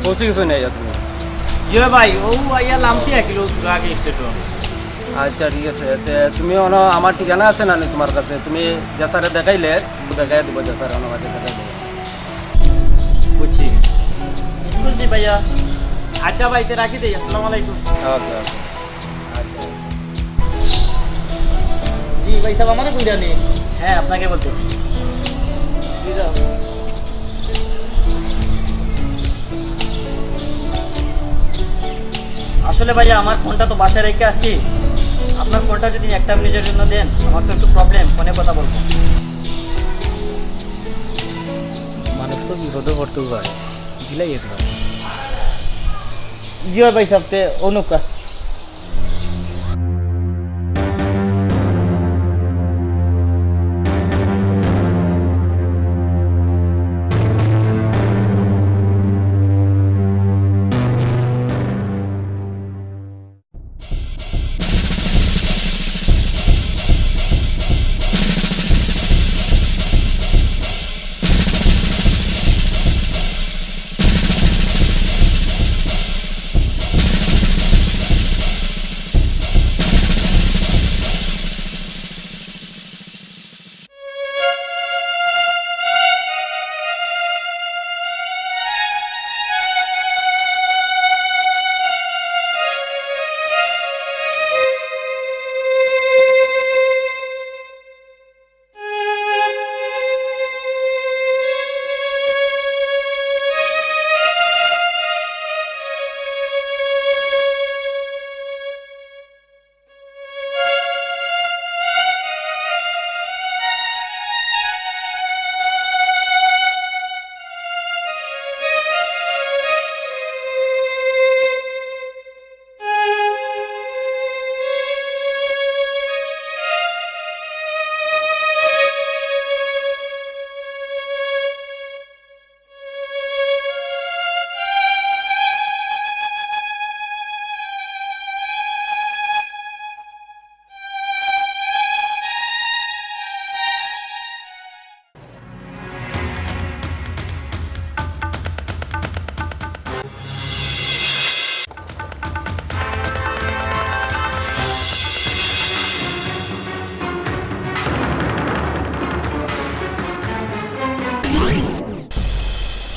পৌঁছে গেছো না তুমি? ইয়ে ভাই ও আইয়া নামছি 1 কিলো আগে স্টেশন। আচ্ছা ঠিক আছে, তুমি আমার ঠিকানা আছে না তোমার কাছে? তুমি যে স্যারে দেখাইলে দেখাই দেবো, যে স্যার আমাকে দেখাই দেবো। বুঝছি, বুঝছি ভাইয়া। আচ্ছা ভাই তে রাখি দেই, আসসালামু আলাইকুম। ওকে ওকে আচ্ছা। জি ভাই সাহেব আমাকে কইরা নি। হ্যাঁ আপনাকে বলতেছি। আসলে ভাইয়া আমার ফোনটা তো বাসায় রেখে আসছি, আপনার ফোনটা যদি 1 মিনিটের জন্য দেন, আমার তো একটু প্রবলেম, ফোনে কথা বলবো। মানুষ তো বিপদে পড়তেও পারে, দিলাই যেতে পারে। জি ভাই সাহেব তে অনুকা।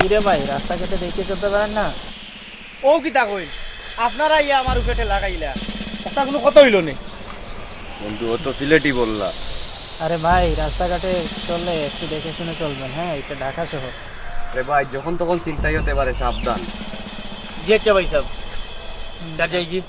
কিরে ভাই, রাস্তাঘাটে দেখে চলতে পারেন না? ও কিতা কইল, আপনারা ইয়া আমার উপরে লাগাইলা, কথা কোনো কত হইল নি। বন্ধু ও তো সিলেটি বললা। আরে ভাই, রাস্তাঘাটে চললে একটু দেখে শুনে চলবেন। হ্যাঁ, এটা ঢাকা শহর। আরে ভাই যখন তখন চিন্তাই হতে পারে, সাবধান। জি আচ্ছা ভাই সাহেব, যা যাই জি।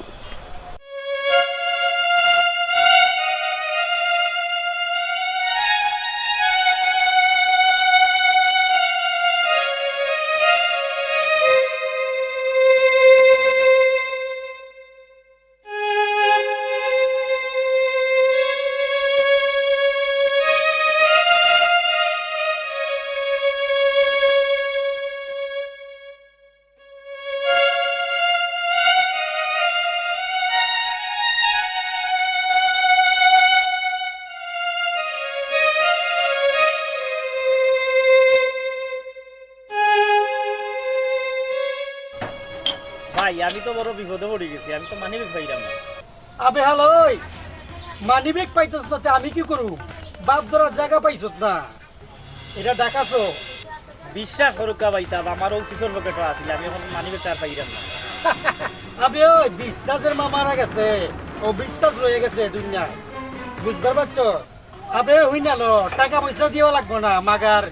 ভাই আমি তো বড় বিপদে পড়ে গেছি, আমি তো মানিব্যাগ পাইলাম না। আবে হ্যালো, মানিব্যাগ পাইছস না তে আমি কি করু? বাপ ধরার জায়গা পাইছত না, এটা ডাকাছো। বিশ্বাস করুক ভাই সাহেব, আমার অফিসের পকেটে আছিল, আমি এখন মানিব্যাগ আর পাইলাম না। আবে ওই বিশ্বাসের মা মারা গেছে, ও বিশ্বাস রয়ে গেছে দুনিয়ায়, বুঝবার পারছো? আবে হই না লো, টাকা পয়সা দেওয়া লাগবো না, মাগার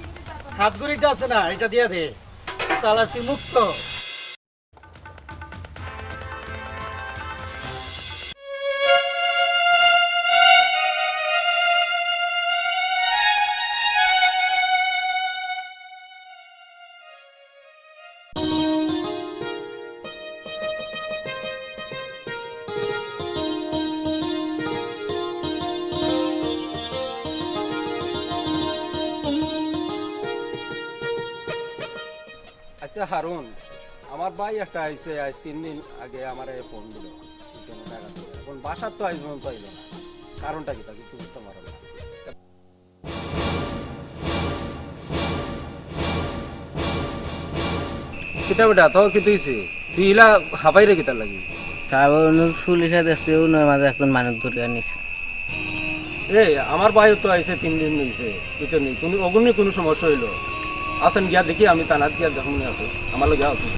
হাত ঘড়িটা আছে না, এটা দিয়ে দে, সালার তুই মুক্ত। আচ্ছা হারুন, আমার ভাই একটা আইছে, আজ 3 দিন আগে আমার ফোন দিল, এখন বাসার তো আজ পর্যন্ত আইলো না। কারণটা কি তা কিছু বুঝতে পারো না। কিতা বেটা তো কি তুইছে তুই ইলা হাবাই রে কিতা লাগি সাবন পুলিশে দেখছে ওনার মাঝে এখন মানুষ ধরে নিছে এই আমার ভাই তো আইছে 3 দিন হইছে বুঝছো নি কোনো অগ্নি কোনো সমস্যা হইলো আসেন গিয়া দেখি আমি তানাত গিয়া দেখুন আমার লগে আসুন